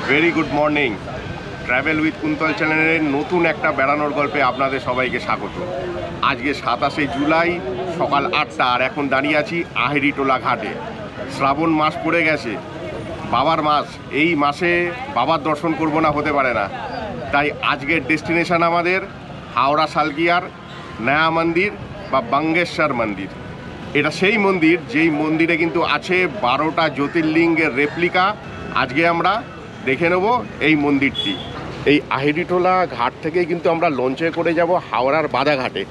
Very good morning. Travel with Kuntal চ্যানেলের নতুন একটা বেড়ানোর গল্পে আপনাদের সবাইকে স্বাগত। আজকে 27শে জুলাই সকাল 8টা, আর এখন দাঁড়িয়ে আছি আহেরিটোলা ঘাটে। শ্রাবণ মাস পড়ে গেছে, বাবার মাস। এই মাসে বাবার দর্শন করব না, হতে পারে না। তাই আজকের ডেস্টিনেশন আমাদের হাওড়া সালকিয়ার নয়া মন্দির বা বাঙ্গেশ্বর মন্দির। এটা সেই মন্দির যেই মন্দিরে কিন্তু আছে 12টা জ্যোতির্লিঙ্গের রেপ্লিকা। আজকে আমরা দেখে নেব এই মন্দিরটি। এই আহেরিটোলা ঘাট থেকে কিন্তু আমরা লঞ্চে করে যাব হাওড়ার বাদাঘাটে,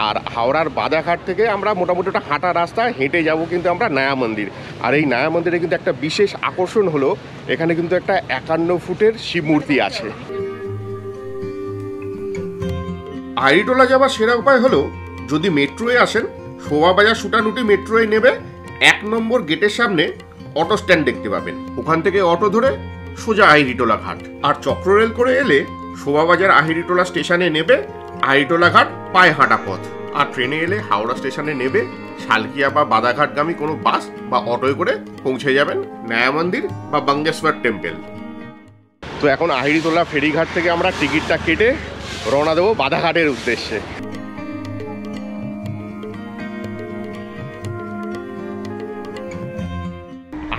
আর হাওড়ার বাদাঘাট থেকে আমরা মোটামুটি একটা হাঁটা রাস্তা হেঁটে যাব কিন্তু আমরা নয়া মন্দির। আর এই নয়া মন্দিরে কিন্তু একটা বিশেষ আকর্ষণ হলো, এখানে কিন্তু একটা 51 ফুটের শিব মূর্তি আছে। আহেরিটোলা যাওয়ার সেরা উপায় হলো, যদি মেট্রোয়ে আসেন, শোভাবাজার সুটানুটি মেট্রোয়ে নেবে 1 নম্বর গেটের সামনে অটো স্ট্যান্ড দেখতে পাবেন। ওখান থেকে অটো ধরে সোজা আহেরিটোলা ঘাট। আর চক্ররেল করে এলে শোভাবাজার আহেরিটোলা স্টেশনে নেবে, আহেরিটোলা ঘাট পায়ে হাঁটা পথ। আর ট্রেনে এলে হাওড়া স্টেশনে নেবে সালকিয়া বা বাদাঘাটগামী কোনো বাস বা অটোয় করে পৌঁছে যাবেন নয়া মন্দির বা বাঙ্গেশ্বর টেম্পল। তো এখন আহেরিটোলা ফেরিঘাট থেকে আমরা টিকিটটা কেটে রওনা দেবো বাদাঘাটের উদ্দেশ্যে।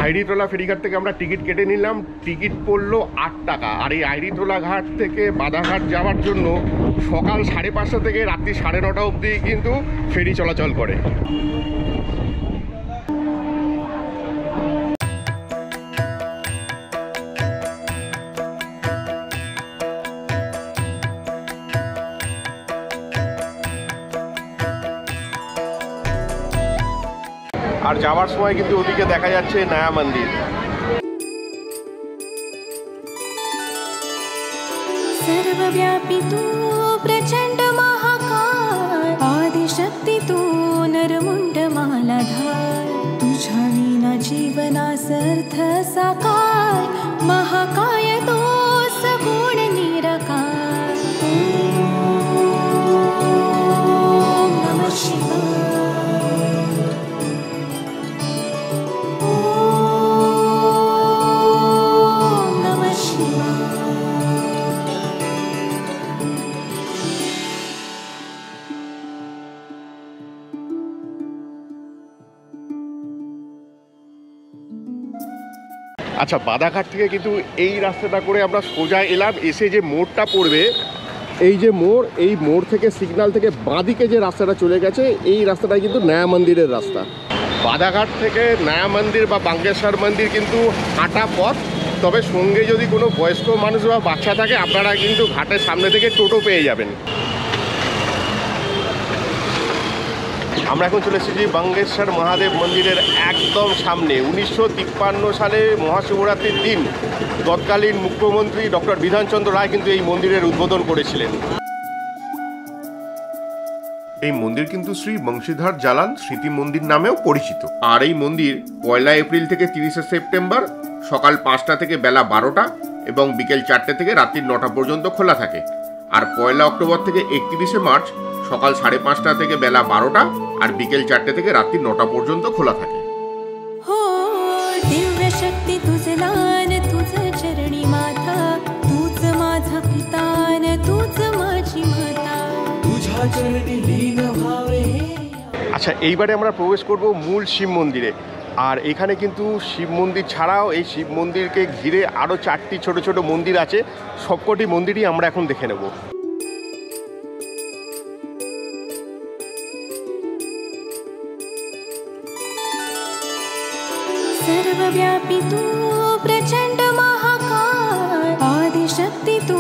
আহেরিটোলা ফেরিঘাট থেকে আমরা টিকিট কেটে নিলাম। টিকিট পড়লো 8 টাকা। আর এই আহেরিটোলা ঘাট থেকে বাদাঘাট যাওয়ার জন্য সকাল 5:30 থেকে রাত্রি 9:30 অবধি কিন্তু ফেরি চলাচল করে। আর যাওয়ার সময় কিন্তু ওদিকে দেখা যাচ্ছে নয়া মন্দির। सर्वव्यापी तू प्रचंड महाकाय, आदिशक्ती तू नरमुंड मालाधार, तुझ्या विना जीवनासर्थ साकार, महाकाय तो सगुण निराकार। ओम नमः शिवाय। আচ্ছা, বাদাঘাট থেকে কিন্তু এই রাস্তাটা করে আমরা সোজা এলাম। এসে যে মোড়টা পড়বে, এই যে মোড়, এই মোড় থেকে সিগন্যাল থেকে বাঁদিকে যে রাস্তাটা চলে গেছে, এই রাস্তাটাই কিন্তু নয়া মন্দিরের রাস্তা। বাদাঘাট থেকে নয়া মন্দির বা বাঙ্গেশ্বর মন্দির কিন্তু হাঁটা পথ। তবে সঙ্গে যদি কোনো বয়স্ক মানুষ বা বাচ্চা থাকে, আপনারা কিন্তু ঘাটের সামনে থেকে টোটো পেয়ে যাবেন। আমরা এখন চলে এসেছি বাঙ্গেশ্বর মহাদেব মন্দিরের একদম সামনে। 1953 সালে মহাশিবরাত্রির দিন তৎকালীন মুখ্যমন্ত্রী ডক্টর বিধানচন্দ্র রায় কিন্তু এই মন্দিরের উদ্বোধন করেছিলেন। এই মন্দির কিন্তু শ্রী বংশীধর জালান স্মৃতি মন্দির নামেও পরিচিত। আর এই মন্দির 1 এপ্রিল থেকে 30 সেপ্টেম্বর সকাল 5টা থেকে বেলা 12টা এবং বিকেল 4টে থেকে রাত্রি 9টা পর্যন্ত খোলা থাকে। আর 1 অক্টোবর থেকে 31 মার্চ সকাল 5:30টা থেকে বেলা 12টা আর বিকেল 4টে থেকে রাত্রি 9টা পর্যন্ত খোলা থাকে। हो दिव्य शक्ती तुझे दान, तुझं चरणी माता, तूच माझा पितान, तूच माझी माता, तुझ्या चरणी लीन भावे। আচ্ছা, এইবারে আমরা প্রবেশ করব মূল শিব মন্দিরে। আর এখানে কিন্তু শিব মন্দির ছাড়াও এই শিব মন্দিরকে ঘিরে আরও 4টি ছোট ছোট মন্দির আছে। সবকটি মন্দিরই আমরা এখন দেখে নেব। सर्वव्यापी तू प्रचंड महाकाय, आदिशक्ती तू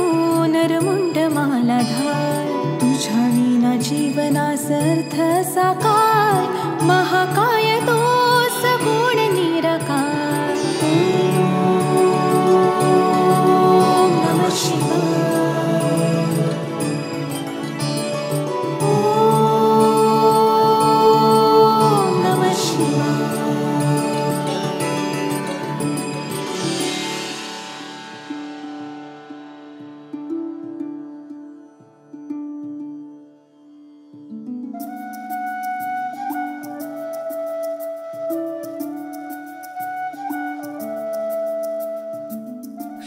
नरमुंड मालाधार, तुझ्या विना जीवनासर्थ साकार, महाकाय तो सगुण निराकार। ओम नमः शिवाय।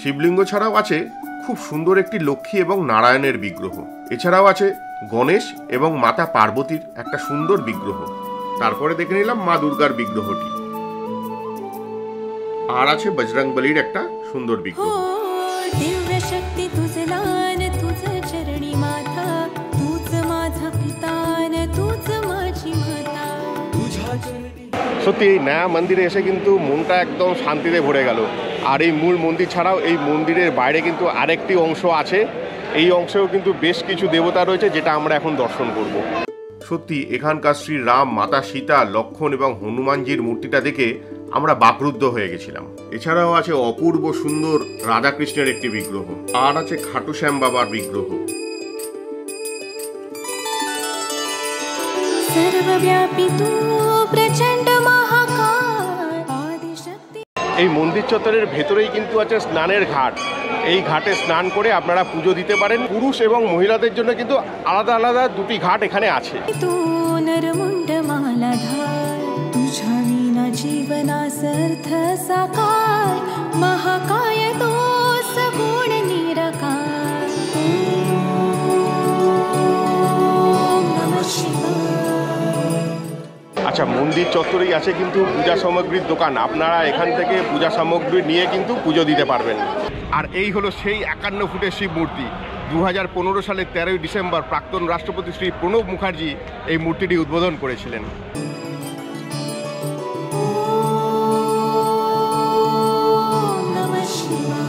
শিবলিঙ্গ ছাড়াও আছে খুব সুন্দর একটি লক্ষ্মী এবং নারায়ণের বিগ্রহ। এছাড়াও আছে গণেশ এবং মাতা পার্বতীর একটা সুন্দর বিগ্রহ। তারপরে দেখে নিলাম মা দুর্গার বিগ্রহটি, আর আছে বজরংবলীর একটা সুন্দর বিগ্রহ। दिव्य शक्ती तुझे लान तुझ चरणी माथा तूच माझा पितान तूच माझी माता तुझ्या चरणी। সত্যি এই নয়া মন্দিরে এসে কিন্তু মনটা একদম শান্তিতে ভরে গেল। আর এই মূল মন্দির ছাড়াও এই মন্দিরের বাইরে কিন্তু আরেকটি অংশ আছে। এই অংশেও কিন্তু বেশ কিছু দেবতা রয়েছে, যেটা আমরা এখন দর্শন করব। সত্যি এখানকার শ্রী রাম, মাতা সীতা, লক্ষ্মণ এবং হনুমানজির মূর্তিটা দেখে আমরা বাকরুদ্ধ হয়ে গেছিলাম। এছাড়াও আছে অপূর্ব সুন্দর রাধাকৃষ্ণের একটি বিগ্রহ, আর আছে খাটু শ্যাম বাবার বিগ্রহ। सर्वव्यापी तू प्रचंड महाकाय आदिशक्ती। এই মন্দির চত্বরের ভেতরেই কিন্তু আছে স্নানের ঘাট। এই ঘাটে স্নান করে আপনারা পুজো দিতে পারেন। পুরুষ এবং মহিলাদের জন্য কিন্তু আলাদা আলাদা দুটি ঘাট এখানে আছে। तू नरमुंड मालाधार तुझ्या विना जीवनासर्थ साकार महाकाय तो सगुण निराकार ओम नमः शिवाय। আচ্ছা, মন্দির চত্বরেই আছে কিন্তু পূজা সামগ্রীর দোকান। আপনারা এখান থেকে পূজা সামগ্রী নিয়ে কিন্তু পুজো দিতে পারবেন। আর এই হলো সেই 51 ফুটের শিব মূর্তি। 2015 সালের 13ই ডিসেম্বর প্রাক্তন রাষ্ট্রপতি শ্রী প্রণব মুখার্জি এই মূর্তিটি উদ্বোধন করেছিলেন। ओम नमः शिवाय।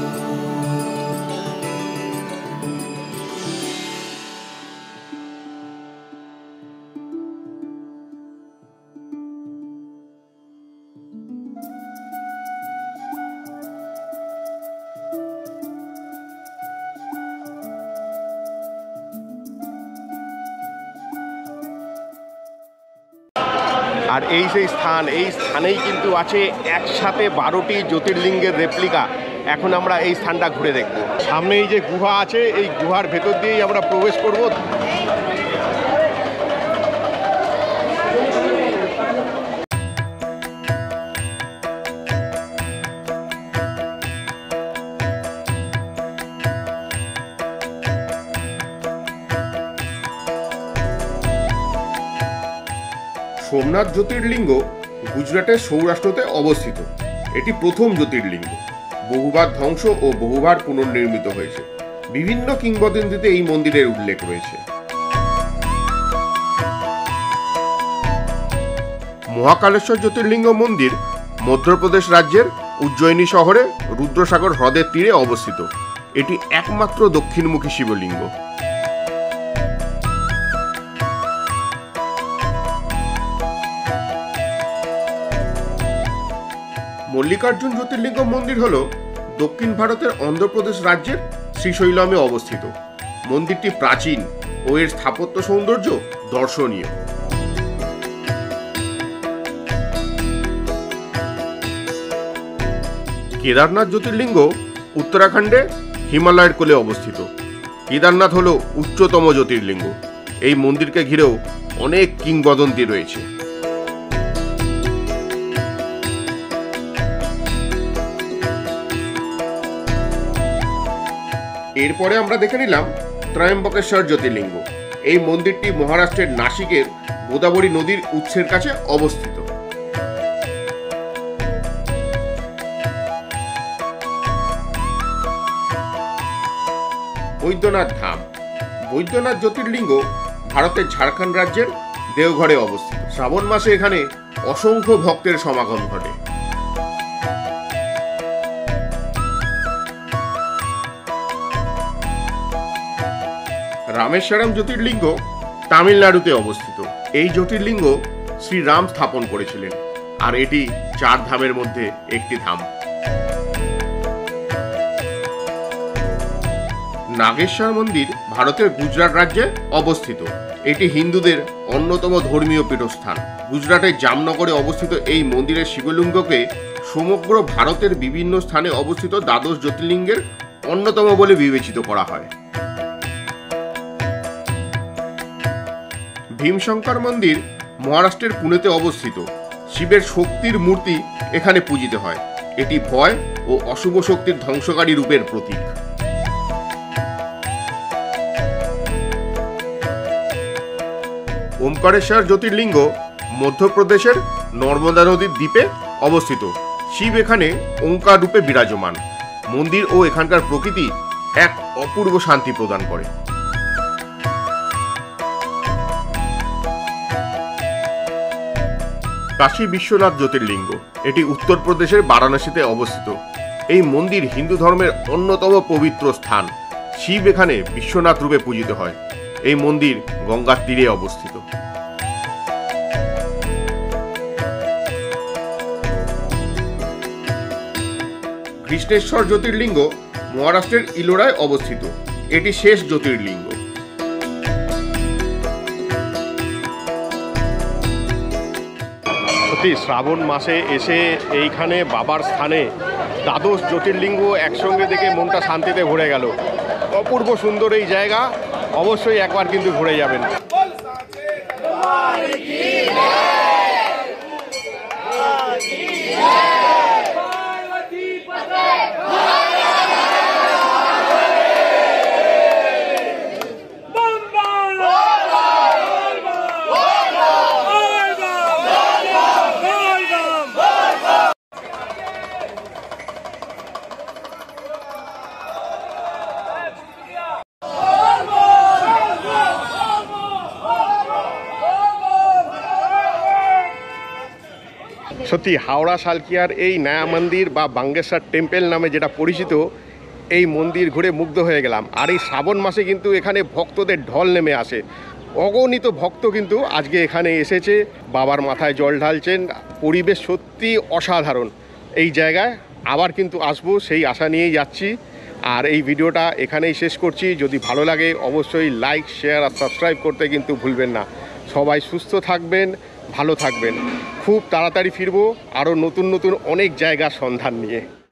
আর এই সেই স্থান, এই স্থানেই কিন্তু আছে একসাথে 12টি জ্যোতির্লিঙ্গের রেপ্লিকা। এখন আমরা এই স্থানটা ঘুরে দেখব। সামনে এই যে গুহা আছে, এই গুহার ভেতর দিয়েই আমরা প্রবেশ করব। সোমনাথ জ্যোতির্লিঙ্গ গুজরাটের সৌরাষ্ট্রতে অবস্থিত। এটি প্রথম জ্যোতির্লিঙ্গ। বহুবার ধ্বংস ও বহুবার পুনর্নির্মিত হয়েছে। বিভিন্ন কিংবদন্তিতে এই মন্দিরের উল্লেখ রয়েছে। মহাকালেশ্বর জ্যোতির্লিঙ্গ মন্দির মধ্যপ্রদেশ রাজ্যের উজ্জয়িনী শহরে রুদ্রসাগর হ্রদের তীরে অবস্থিত। এটি একমাত্র দক্ষিণমুখী শিবলিঙ্গ। মল্লিকার্জুন জ্যোতির্লিঙ্গ মন্দির হল দক্ষিণ ভারতের অন্ধ্রপ্রদেশ রাজ্যের শ্রীশৈলমে অবস্থিত। মন্দিরটি প্রাচীন ও এর স্থাপত্য সৌন্দর্য দর্শনীয়। কেদারনাথ জ্যোতির্লিঙ্গ উত্তরাখণ্ডে হিমালয়ের কোলে অবস্থিত। কেদারনাথ হল উচ্চতম জ্যোতির্লিঙ্গ। এই মন্দিরকে ঘিরেও অনেক কিংবদন্তি রয়েছে। এরপরে আমরা দেখে নিলাম ত্রয়ম্বকেশ্বর জ্যোতির্লিঙ্গ। এই মন্দিরটি মহারাষ্ট্রের নাসিকের গোদাবরী নদীর উৎসের কাছে অবস্থিত। বৈদ্যনাথ ধাম। বৈদ্যনাথ জ্যোতির্লিঙ্গ ভারতের ঝাড়খণ্ড রাজ্যের দেওঘরে অবস্থিত। শ্রাবণ মাসে এখানে অসংখ্য ভক্তের সমাগম ঘটে। রামেশ্বরম জ্যোতির্লিঙ্গ তামিলনাড়ুতে অবস্থিত। এই জ্যোতির্লিঙ্গ শ্রীরাম স্থাপন করেছিলেন, আর এটি 4 ধামের মধ্যে একটি ধাম। নাগেশ্বর মন্দির ভারতের গুজরাট রাজ্যে অবস্থিত। এটি হিন্দুদের অন্যতম ধর্মীয় পীঠস্থান। গুজরাটের জামনগরে অবস্থিত এই মন্দিরের শিবলিঙ্গকে সমগ্র ভারতের বিভিন্ন স্থানে অবস্থিত দ্বাদশ জ্যোতির্লিঙ্গের অন্যতম বলে বিবেচিত করা হয়। ভীমশঙ্কর মন্দির মহারাষ্ট্রের পুনেতে অবস্থিত। শিবের শক্তির মূর্তি এখানে পূজিত হয়। এটি ভয় ও ও অশুভ শক্তির ধ্বংসকারী রূপের প্রতীক। ওমকারেশ্বর জ্যোতির্লিঙ্গ মধ্যপ্রদেশের নর্মদা নদীর দ্বীপে অবস্থিত। শিব এখানে ওঙ্কার রূপে বিরাজমান। মন্দির ও এখানকার প্রকৃতি এক অপূর্ব শান্তি প্রদান করে। কাশী বিশ্বনাথ জ্যোতির্লিঙ্গ এটি উত্তরপ্রদেশের বারাণসীতে অবস্থিত। এই মন্দির হিন্দু ধর্মের অন্যতম পবিত্র স্থান। শিব এখানে বিশ্বনাথ রূপে পূজিত হয়। এই মন্দির গঙ্গার তীরে অবস্থিত। কৃষ্ণেশ্বর জ্যোতির্লিঙ্গ মহারাষ্ট্রের ইলোরায় অবস্থিত। এটি শেষ জ্যোতির্লিঙ্গ। সত্যি শ্রাবণ মাসে এসে এইখানে বাবার স্থানে দ্বাদশ জ্যোতির্লিঙ্গ একসঙ্গে দেখে মনটা শান্তিতে ভরে গেল। অপূর্ব সুন্দর এই জায়গা, অবশ্যই একবার কিন্তু ঘুরে যাবেন। সত্যি হাওড়া সালকিয়ার এই নয়া মন্দির বা বাঙ্গেশ্বর টেম্পল নামে যেটা পরিচিত, এই মন্দির ঘুরে মুগ্ধ হয়ে গেলাম। আর এই শ্রাবণ মাসে কিন্তু এখানে ভক্তদের ঢল নেমে আসে। অগণিত ভক্ত কিন্তু আজকে এখানে এসেছে, বাবার মাথায় জল ঢালছেন। পরিবেশ সত্যি অসাধারণ। এই জায়গায় আবার কিন্তু আসবো, সেই আশা নিয়েই যাচ্ছি। আর এই ভিডিওটা এখানেই শেষ করছি। যদি ভালো লাগে অবশ্যই লাইক, শেয়ার আর সাবস্ক্রাইব করতে কিন্তু ভুলবেন না। সবাই সুস্থ থাকবেন, ভালো থাকবেন। খুব তাড়াতাড়ি ফিরবো আরও নতুন নতুন অনেক জায়গার সন্ধান নিয়ে।